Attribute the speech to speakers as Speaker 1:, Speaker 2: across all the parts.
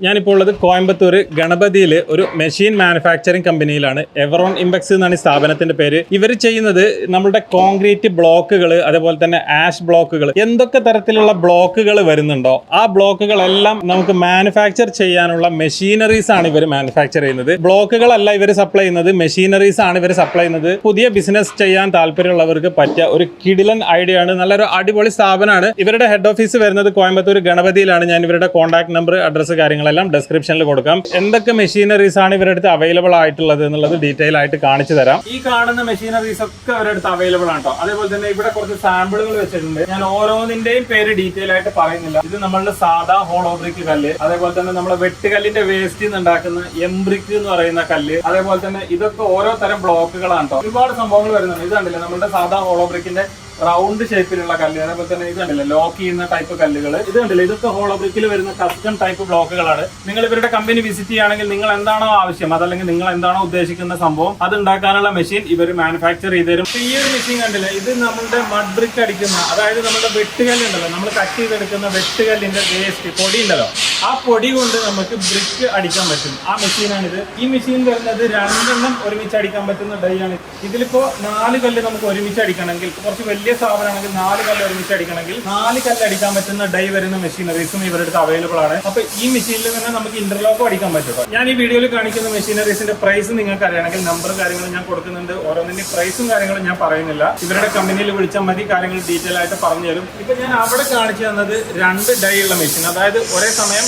Speaker 1: ഞാനിപ്പോൾ ഉള്ളത് കോയമ്പത്തൂർ ഗണപതിയിൽ ഒരു മെഷീൻ മാനുഫാക്ചറിംഗ് കമ്പനിയിലാണ്. എവറോൺ ഇംപെക്സ് എന്നാണ് ഈ സ്ഥാപനത്തിന്റെ പേര്. ഇവർ ചെയ്യുന്നത് നമ്മുടെ കോൺക്രീറ്റ് ബ്ലോക്കുകൾ, അതേപോലെ തന്നെ ആഷ് ബ്ലോക്കുകൾ, എന്തൊക്കെ തരത്തിലുള്ള ബ്ലോക്കുകൾ വരുന്നുണ്ടോ ആ ബ്ലോക്കുകളെല്ലാം നമുക്ക് മാനുഫാക്ചർ ചെയ്യാനുള്ള മെഷീനറീസ് ആണ് ഇവർ മാനുഫാക്ചർ ചെയ്യുന്നത്. ബ്ലോക്കുകളല്ല ഇവർ സപ്ലൈ ചെയ്യുന്നത്, മെഷീനറീസ് ആണ് ഇവർ സപ്ലൈ ചെയ്യുന്നത്. പുതിയ ബിസിനസ് ചെയ്യാൻ താല്പര്യമുള്ളവർക്ക് പറ്റിയ ഒരു കിടിലൻ ഐഡിയ ആണ്. നല്ലൊരു അടിപൊളി സ്ഥാപനമാണ്. ഇവരുടെ ഹെഡ് ഓഫീസ് വരുന്നത് കോയമ്പത്തൂർ ഗണപതിയിലാണ്. ഞാൻ ഇവരുടെ കോൺടാക്ട് നമ്പർ, അഡ്രസ്സ്, കാര്യങ്ങളെല്ലാം ഡിസ്ക്രിപ്ഷനിൽ കൊടുക്കാം. എന്തൊക്കെ മെഷീനറീസ് ആണ് ഇവരുടെ അടുത്ത് അവൈലബിൾ ആയിട്ടുള്ളത് എന്നുള്ളത് ഡീറ്റെയിൽ ആയിട്ട് കാണിച്ചു തരാം. ഈ കാണുന്ന മെഷീനറീസ് ഒക്കെ അവരുടെ അടുത്ത് അവൈലബിൾ ആണ് കേട്ടോ. അതേപോലെ തന്നെ ഇവിടെ കുറച്ച് സാമ്പിളുകൾ വെച്ചിട്ടുണ്ട്. ഞാൻ ഓരോന്നിന്റെയും പേര് ഡീറ്റെയിൽ ആയിട്ട് പറയുന്നില്ല. ഇത് നമ്മളുടെ സാധാ ഹോളോ ബ്രിക്ക് കല്ല്, അതേപോലെ തന്നെ നമ്മളെ വെട്ടുകല്ലിന്റെ വേസ്റ്റ് ഉണ്ടാക്കുന്ന എംബ്രിക്ക് എന്ന് പറയുന്ന കല്ല്, അതേപോലെ തന്നെ ഇതൊക്കെ ഓരോ തരം ബ്ലോക്കുകളാണ് കേട്ടോ. ഒരുപാട് സംഭവങ്ങൾ വരുന്നുണ്ട്. ഇത് കണ്ടില്ലേ നമ്മുടെ സാധാ ഹോളോ ബ്രിക്കിന്റെ റൗണ്ട് ഷേപ്പിലുള്ള കല്ല്, അതേപോലെ തന്നെ ഇത് കണ്ടില്ലേ ലോക്ക് ചെയ്യുന്ന ടൈപ്പ് കല്ലുകൾ, ഇത് കണ്ടില്ലേ ഇതൊക്കെ ഹോളോ ബ്രിക്കിൽ വരുന്ന കസ്റ്റം ടൈപ്പ് ബ്ലോക്കുകളാണ്. നിങ്ങൾ ഇവരുടെ കമ്പനി വിസിറ്റ് ചെയ്യുകയാണെങ്കിൽ നിങ്ങൾ എന്താണോ ആവശ്യം, അതല്ലെങ്കിൽ നിങ്ങൾ എന്താണോ ഉദ്ദേശിക്കുന്ന സംഭവം അത് ഉണ്ടാക്കാനുള്ള മെഷീൻ ഇവർ മാനുഫാക്ചർ ചെയ്ത് തരും. ഈ ഒരു മെഷീൻ കണ്ടില്ലേ, ഇത് നമ്മുടെ മഡ് ബ്രിക്ക് അടിക്കുന്ന, അതായത് നമ്മുടെ വെട്ടുകല്ലുണ്ടല്ലോ, നമ്മൾ കട്ട് ചെയ്തെടുക്കുന്ന വെട്ടുകല്ലിന്റെ വേസ്റ്റ് പൊടി ഉണ്ടല്ലോ, ആ പൊടി കൊണ്ട് നമുക്ക് ബ്രിക്ക് അടിക്കാൻ പറ്റും. ആ മെഷീനാണിത്. ഈ മെഷീൻ വരുന്നത് 2 എണ്ണം ഒരുമിച്ച് അടിക്കാൻ പറ്റുന്ന ഡൈ ആണ്. ഇതിലിപ്പോ 4 കല്ല് നമുക്ക് ഒരുമിച്ച് അടിക്കണമെങ്കിൽ, കുറച്ച് വലിയ സ്ഥാപനമാണെങ്കിൽ 4 കല്ല് ഒരുമിച്ച് അടിക്കണമെങ്കിൽ 4 കല്ല് അടിക്കാൻ പറ്റുന്ന ഡൈ വരുന്ന മെഷീനറീസും ഇവരുടെ അടുത്ത് അവൈലബിൾ ആണ്. അപ്പൊ ഈ മെഷീനിൽ തന്നെ നമുക്ക് ഇന്റർലോക്കും അടിക്കാൻ പറ്റും. ഞാൻ ഈ വീഡിയോയിൽ കാണിക്കുന്ന മെഷീനറീസിന്റെ പ്രൈസ് നിങ്ങൾക്ക് അറിയണമെങ്കിൽ നമ്പർ കാര്യങ്ങളും ഞാൻ കൊടുക്കുന്നുണ്ട്. ഓരോന്നിന്റെ പ്രൈസും കാര്യങ്ങളും ഞാൻ പറയുന്നില്ല. ഇവരുടെ കമ്പനിയിൽ വിളിച്ചാൽ മതി, കാര്യങ്ങൾ ഡീറ്റെയിൽ ആയിട്ട് പറഞ്ഞു തരും. ഇപ്പൊ ഞാൻ അവിടെ കാണിച്ചു തന്നത് 2 ഡൈ ഉള്ള മെഷീൻ, അതായത് ഒരേ സമയം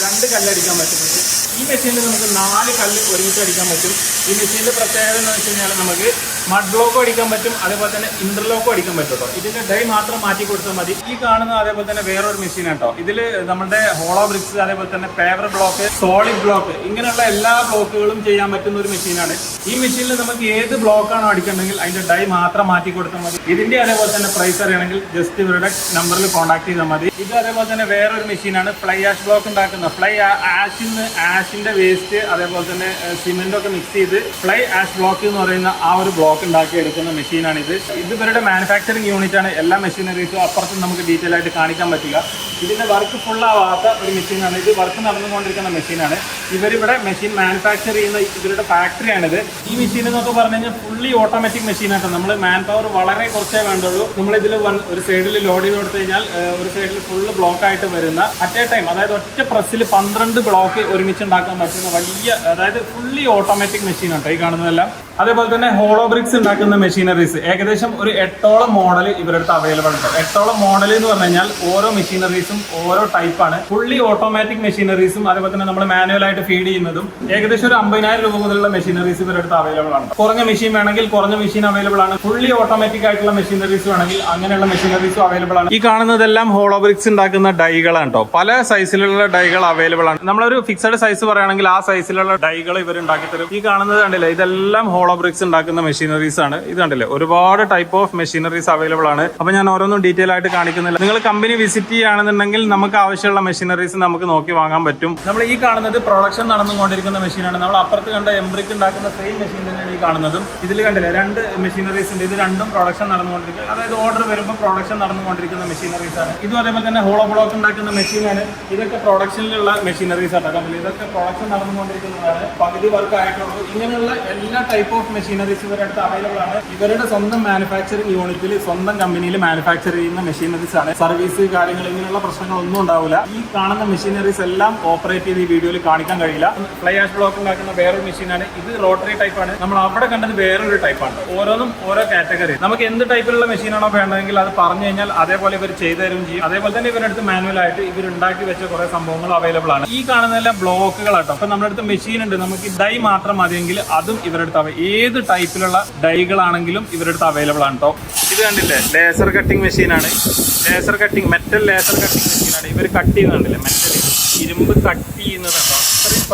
Speaker 1: 2 കല്ല് അടിക്കാൻ പറ്റുന്നത്. ഈ മെഷീനിൽ നമുക്ക് 4 കല്ല് ഒരുമിച്ച് അടിക്കാൻ പറ്റും. ഈ മെഷീനിന്റെ പ്രത്യേകത എന്ന് വെച്ച് കഴിഞ്ഞാൽ നമുക്ക് മഡ് ബ്ലോക്കും അടിക്കാൻ പറ്റും, അതേപോലെ തന്നെ ഇന്റർലോക്കും അടിക്കാൻ പറ്റും കേട്ടോ. ഇതിന്റെ ഡൈ മാത്രം മാറ്റി കൊടുത്താൽ മതി. ഈ കാണുന്ന അതേപോലെ തന്നെ വേറൊരു മെഷീൻ കേട്ടോ. ഇതിൽ നമ്മുടെ ഹോളോ ബ്രിക്സ്, അതേപോലെ തന്നെ പേപ്പർ ബ്ലോക്ക്, സോളിഡ് ബ്ലോക്ക്, ഇങ്ങനെയുള്ള എല്ലാ ബ്ലോക്കുകളും ചെയ്യാൻ പറ്റുന്ന ഒരു മെഷീനാണ്. ഈ മെഷീനിൽ നമുക്ക് ഏത് ബ്ലോക്കാണോ അടിക്കണമെങ്കിൽ അതിന്റെ ഡൈ മാത്രം മാറ്റി കൊടുത്താൽ മതി. ഇതിന്റെ അതേപോലെ തന്നെ പ്രൈസ് അറിയണമെങ്കിൽ ജസ്റ്റ് ഇവരുടെ നമ്പറിൽ കോൺടാക്ട് ചെയ്താൽ മതി. ഇത് അതേപോലെ തന്നെ വേറൊരു മെഷീനാണ്, ഫ്ലൈ ആഷ് ബ്ലോക്ക് ഉണ്ടാക്കുന്ന. ഫ്ലൈ ആഷിന്റെ വേസ്റ്റ്, അതേപോലെ തന്നെ സിമെന്റ് ഒക്കെ മിക്സ് ചെയ്ത് ഫ്ലൈ ആഷ് ബ്ലോക്ക് എന്ന് പറയുന്ന ആ ഒരു ബ്ലോക്ക് ഉണ്ടാക്കി എടുക്കുന്ന മെഷീനാണ് ഇത്. ഇത് ഇവരുടെ മാനുഫാക്ചറിംഗ് യൂണിറ്റ് ആണ്. എല്ലാ മെഷീനറീസും അപ്പുറത്തും നമുക്ക് ഡീറ്റെയിൽ ആയിട്ട് കാണിക്കാൻ പറ്റില്ല. ഇതിന്റെ വർക്ക് ഫുള്ളാവാത്ത ഒരു മെഷീനാണ് ഇത്. വർക്ക് നടന്നുകൊണ്ടിരിക്കുന്ന മെഷീനാണ്. ഇവരിവിടെ മെഷീൻ മാനുഫാക്ചർ ചെയ്യുന്ന ഇവരുടെ ഫാക്ടറിയാണിത്. ഈ മെഷീൻ എന്നൊക്കെ പറഞ്ഞു കഴിഞ്ഞാൽ ഫുള്ളി ഓട്ടോമാറ്റിക് മെഷീനാണ്. നമ്മൾ മാൻ പവർ വളരെ കുറച്ചേ വേണ്ടുള്ളൂ. നമ്മളിതിൽ ഒരു സൈഡിൽ ലോഡ് ചെയ്ത് കൊടുത്തു കഴിഞ്ഞാൽ ഒരു സൈഡിൽ ഫുള്ള് ബ്ലോക്ക് ആയിട്ട് വരുന്ന അറ്റ് എ ടൈം, അതായത് ഒറ്റ പ്രസ്സിൽ 12 ബ്ലോക്ക് ഒരുമിച്ച് ഉണ്ടാക്കാൻ പറ്റുന്ന വലിയ, അതായത് ഫുള്ളി ഓട്ടോമാറ്റിക് മെഷീനാണ് ഈ കാണുന്നതെല്ലാം. അതേപോലെ തന്നെ ഹോളോ ബ്രിക്സ് ഉണ്ടാക്കുന്ന മെഷീനറീസ് ഏകദേശം ഒരു 8ഓളം മോഡൽ ഇവരുടെ അടുത്ത് അവൈലബിൾ ഉണ്ട്. 8ഓളം മോഡൽ എന്ന് പറഞ്ഞു കഴിഞ്ഞാൽ ഓരോ മെഷീനറീസും ഓരോ ടൈപ്പാണ്. ഫുള്ളി ഓട്ടോമാറ്റിക് മെഷീനറീസും അതേപോലെ തന്നെ നമ്മൾ മാനുവൽ ആയിട്ട് ഫീഡ് ചെയ്യുന്നതും ഏകദേശം ഒരു 50,000 രൂപ മുതലുള്ള മെഷീനറീസ് ഇവരുടെ അടുത്ത് അവൈലബിൾ ആണ്. കുറഞ്ഞ മെഷീൻ വേണമെങ്കിൽ കുറഞ്ഞ മെഷീൻ അവൈലബിൾ ആണ്. ഫുള്ളി ഓട്ടോമാറ്റിക് ആയിട്ടുള്ള മെഷീനറീസ് വേണമെങ്കിൽ അങ്ങനെയുള്ള മെഷീനറീസും അവൈലബിൾ ആണ്. ഈ കാണുന്നതെല്ലാം ഹോളോ ബ്രിക്സ് ഉണ്ടാക്കുന്ന ഡൈകളാണ് കേട്ടോ. പല സൈസിലുള്ള ഡൈകൾ അവൈലബിൾ ആണ്. നമ്മളൊരു ഫിക്സഡ് സൈസ് പറയുകയാണെങ്കിൽ ആ സൈസിലുള്ള ഡൈകൾ ഇവർ ഉണ്ടാക്കി തരും. ഈ കാണുന്നത് കണ്ടില്ലേ, ഇതെല്ലാം ഹോളോ ബ്രിക്സ് ഉണ്ടാക്കുന്ന മെഷീനറീസ് ആണ്. ഇത് കണ്ടില്ലേ, ഒരുപാട് ടൈപ്പ് ഓഫ് മെഷീനറീസ് അവൈലബിൾ ആണ്. അപ്പൊ ഞാൻ ഓരോന്നും ഡീറ്റെയിൽ ആയിട്ട് കാണിക്കുന്നില്ല. നിങ്ങൾ കമ്പനി വിസിറ്റ് ചെയ്യുകയാണെന്നുണ്ടെങ്കിൽ നമുക്ക് ആവശ്യമുള്ള മെഷീനറീസ് നമുക്ക് നോക്കി വാങ്ങാൻ പറ്റും. നമ്മൾ ഈ കാണുന്നത് പ്രൊഡക്ഷൻ നടന്നുകൊണ്ടിരിക്കുന്ന മെഷീനാണ്. നമ്മൾ അപ്പുറത്ത് കണ്ട എംബ്രിക്ക് ഉണ്ടാക്കുന്ന സെയിം മെഷീൻ തന്നെയാണ് ഈ കാണുന്നതും. ഇതിൽ കണ്ടില്ലേ 2 മെഷീനറീസ് ഉണ്ട്. ഇത് രണ്ടും പ്രൊഡക്ഷൻ നടന്നുകൊണ്ടിരിക്കുക, അതായത് ഓർഡർ വരുമ്പോൾ പ്രൊഡക്ഷൻ നടന്നുകൊണ്ടിരിക്കുന്ന മെഷീനറീസ് ആണ്. ഇതും അതേപോലെ തന്നെ ഹോളോ ബ്ലോക്ക് ഉണ്ടാക്കുന്ന മെഷീനാണ്. ഇതൊക്കെ പ്രൊഡക്ഷനിലുള്ള മെഷീനറീസ് ആണ്. ഇതൊക്കെ പ്രൊഡക്ഷൻ നടന്നുകൊണ്ടിരിക്കുന്നതാണ്. പകുതി വർക്ക് ആയിട്ടുള്ളൂ. ഇങ്ങനെയുള്ള എല്ലാ ടൈപ്പ് ഓഫ് മെഷീനറീസ് ഇവരുടെ അടുത്ത് അവൈലബിൾ ആണ്. ഇവരുടെ സ്വന്തം മാനുഫാക്ചറിംഗ് യൂണിറ്റിൽ സ്വന്തം കമ്പനിയിൽ മാനുഫാക്ചർ ചെയ്യുന്ന മെഷീനറീസ് ആണ്. സർവീസ് കാര്യങ്ങൾ ഇങ്ങനെയുള്ള പ്രശ്നങ്ങളൊന്നും ഉണ്ടാവില്ല. ഈ കാണുന്ന മെഷീനറീസ് എല്ലാം ഓപ്പറേറ്റ് ചെയ്ത് ഈ വീഡിയോയിൽ കാണിക്കാൻ കഴിയില്ല. ഫ്ലൈ ആഷ് ബ്ലോക്ക് ഉണ്ടാക്കുന്ന വേറൊരു മെഷീനാണ്. ഇത് റോട്ടറി ടൈപ്പ് ആണ്. നമ്മൾ അവിടെ കണ്ടത് വേറൊരു ടൈപ്പാണ്. ഓരോന്നും ഓരോ കാറ്റഗറി. നമുക്ക് എന്ത് ടൈപ്പിലുള്ള മെഷീനാണോ വേണ്ടതെങ്കിൽ അത് പറഞ്ഞു കഴിഞ്ഞാൽ അതേപോലെ ഇവർ ചെയ്തു തരും ചെയ്യും. അതേപോലെ തന്നെ ഇവരുടെ അടുത്ത് മാനുവൽ ആയിട്ട് ഇവർ ഉണ്ടാക്കി വെച്ച കുറെ സംഭവങ്ങൾ അവൈലബിൾ ആണ്. ഈ കാണുന്നതെല്ലാം ബ്ലോക്കുകളാട്ടോ. അപ്പൊ നമ്മുടെ അടുത്ത് മെഷീൻ ഉണ്ട്. നമുക്ക് ഡൈ മാത്രം മതിയെങ്കിൽ അതും ഇവരുടെ അടുത്ത് ഏത് ടൈപ്പിലുള്ള ഡൈകളാണെങ്കിലും ഇവരുടെ അടുത്ത് അവൈലബിൾ ആണ് കേട്ടോ. ഇത് കണ്ടില്ലേ, ലേസർ കട്ടിംഗ് മെഷീനാണ്. Laser cutting, metal laser cutting മെഷീനാണ്. ഇവർ കട്ട് ചെയ്യുന്നുണ്ടല്ലേ, മെറ്റൽ ഇരുമ്പ് കട്ട് ചെയ്യുന്നതുണ്ടോ, അത്രയും